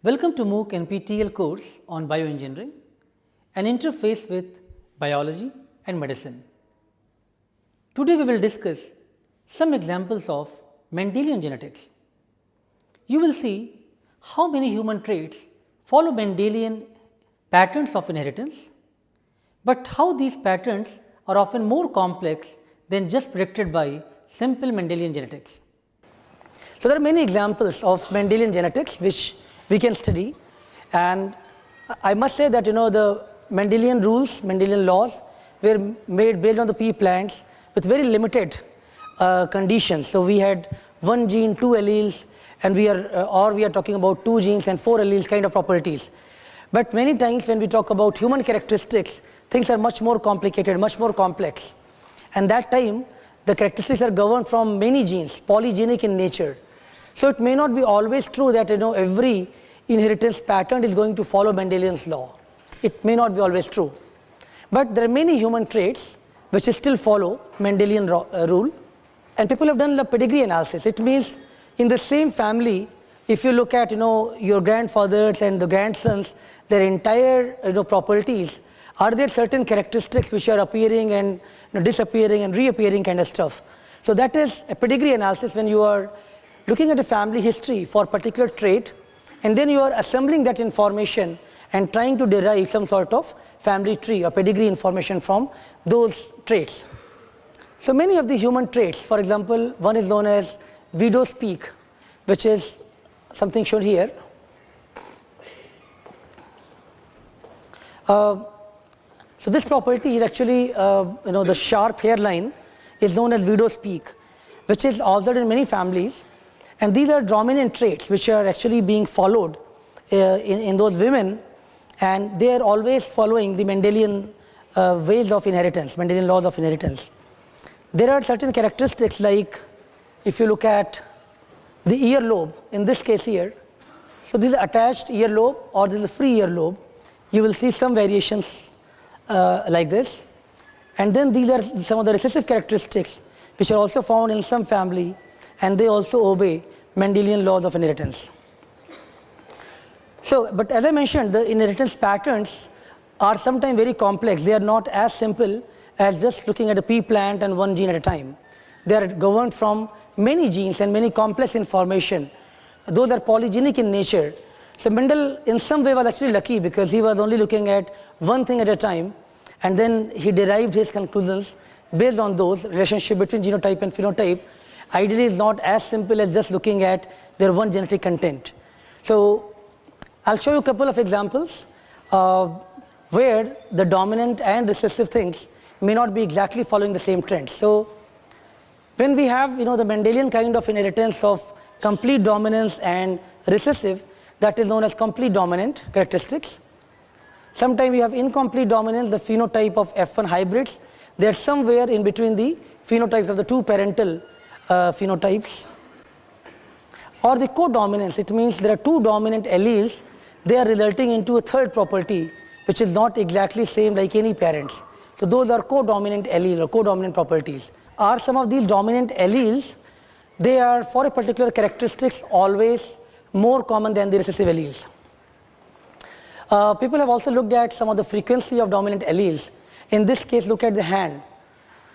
Welcome to MOOC NPTEL course on Bioengineering, an interface with biology and medicine. Today we will discuss some examples of Mendelian genetics. You will see how many human traits follow Mendelian patterns of inheritance, but how these patterns are often more complex than just predicted by simple Mendelian genetics. So, there are many examples of Mendelian genetics which we can study, and I must say that the Mendelian rules, Mendelian laws were made based on the pea plants with very limited conditions. So, we had one gene, two alleles, and we are talking about two genes and four alleles kind of properties. But many times when we talk about human characteristics, things are much more complicated, much more complex, and that time the characteristics are governed from many genes, polygenic in nature. So, it may not be always true that every inheritance pattern is going to follow Mendelian's law. It may not be always true, but there are many human traits which still follow Mendelian rule, and people have done the pedigree analysis. It means in the same family, if you look at your grandfathers and the grandsons, their entire properties, are there certain characteristics which are appearing and disappearing and reappearing kind of stuff. So that is a pedigree analysis when you are looking at a family history for a particular trait, and then you are assembling that information and trying to derive some sort of family tree or pedigree information from those traits. So many of the human traits, for example, one is known as widow's peak, which is something shown here. So this property is actually, the sharp hairline is known as widow's peak, which is observed in many families. And these are dominant traits which are actually being followed in those women, and they are always following the Mendelian ways of inheritance, Mendelian laws of inheritance. There are certain characteristics, like if you look at the earlobe, in this case here, so this is attached earlobe or this is a free earlobe, you will see some variations like this. And then these are some of the recessive characteristics which are also found in some family, and they also obey Mendelian laws of inheritance. So, but as I mentioned, the inheritance patterns are sometimes very complex. They are not as simple as just looking at a pea plant and one gene at a time. They are governed from many genes and many complex information. Those are polygenic in nature. So Mendel in some way was actually lucky, because he was only looking at one thing at a time, and then he derived his conclusions based on those relationship between genotype and phenotype. Ideally is not as simple as just looking at their one genetic content. So I'll show you a couple of examples where the dominant and recessive things may not be exactly following the same trend. So when we have the Mendelian kind of inheritance of complete dominance and recessive, that is known as complete dominant characteristics. Sometimes we have incomplete dominance, the phenotype of F1 hybrids. They are somewhere in between the phenotypes of the two parental phenotypes. Or the codominance, it means there are two dominant alleles, they are resulting into a third property which is not exactly same like any parents. So those are codominant allele or codominant properties. Are some of these dominant alleles, they are for a particular characteristics always more common than the recessive alleles. People have also looked at some of the frequency of dominant alleles. In this case, look at the hand.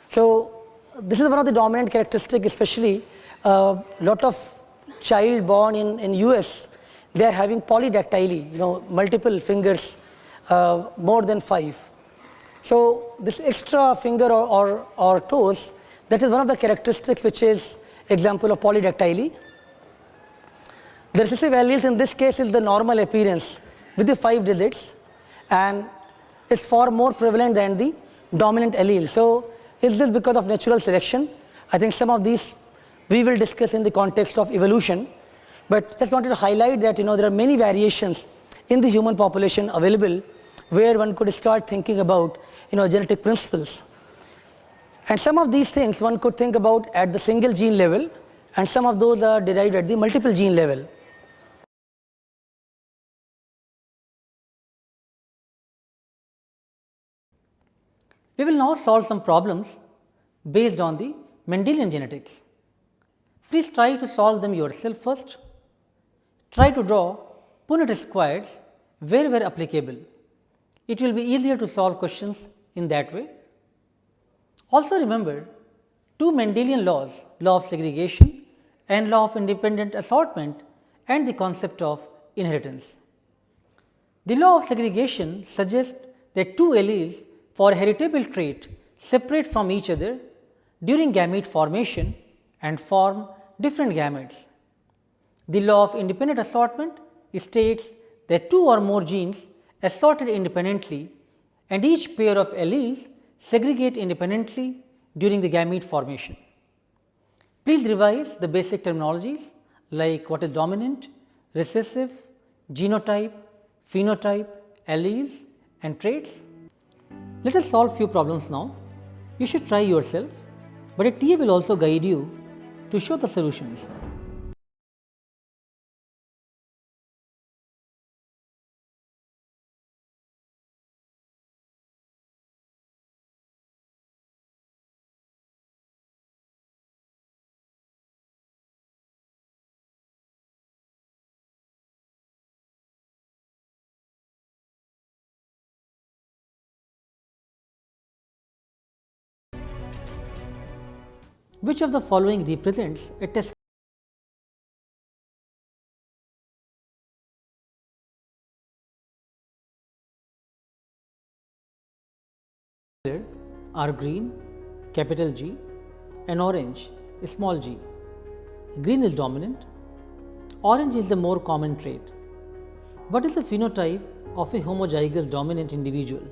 So this is one of the dominant characteristics, especially lot of child born in US, they are having polydactyly, multiple fingers, more than 5. So this extra finger or toes, that is one of the characteristics which is example of polydactyly. The recessive alleles in this case is the normal appearance with the 5 digits, and it's far more prevalent than the dominant allele. So is this because of natural selection? I think some of these we will discuss in the context of evolution, but just wanted to highlight that there are many variations in the human population available where one could start thinking about genetic principles. And some of these things one could think about at the single gene level, and some of those are derived at the multiple gene level. We will now solve some problems based on the Mendelian genetics. Please try to solve them yourself first. Try to draw Punnett squares wherever applicable. It will be easier to solve questions in that way. Also remember two Mendelian laws, law of segregation and law of independent assortment, and the concept of inheritance. The law of segregation suggests that two alleles for a heritable trait separate from each other during gamete formation and form different gametes. The law of independent assortment states that two or more genes assorted independently and each pair of alleles segregate independently during the gamete formation. Please revise the basic terminologies like what is dominant, recessive, genotype, phenotype, alleles and traits. Let us solve few problems now. You should try yourself, but a TA will also guide you to show the solutions. Which of the following represents a test? Are green, capital G, and orange, small g. Green is dominant, orange is the more common trait. What is the phenotype of a homozygous dominant individual?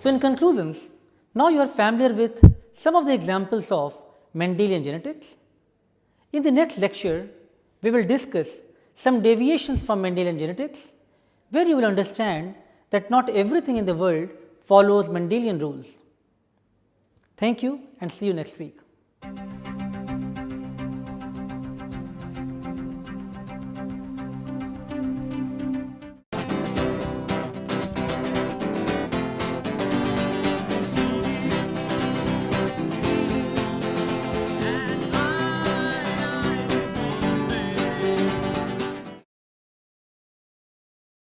So, in conclusions, now you are familiar with some of the examples of Mendelian genetics. In the next lecture, we will discuss some deviations from Mendelian genetics, where you will understand that not everything in the world follows Mendelian rules. Thank you and see you next week.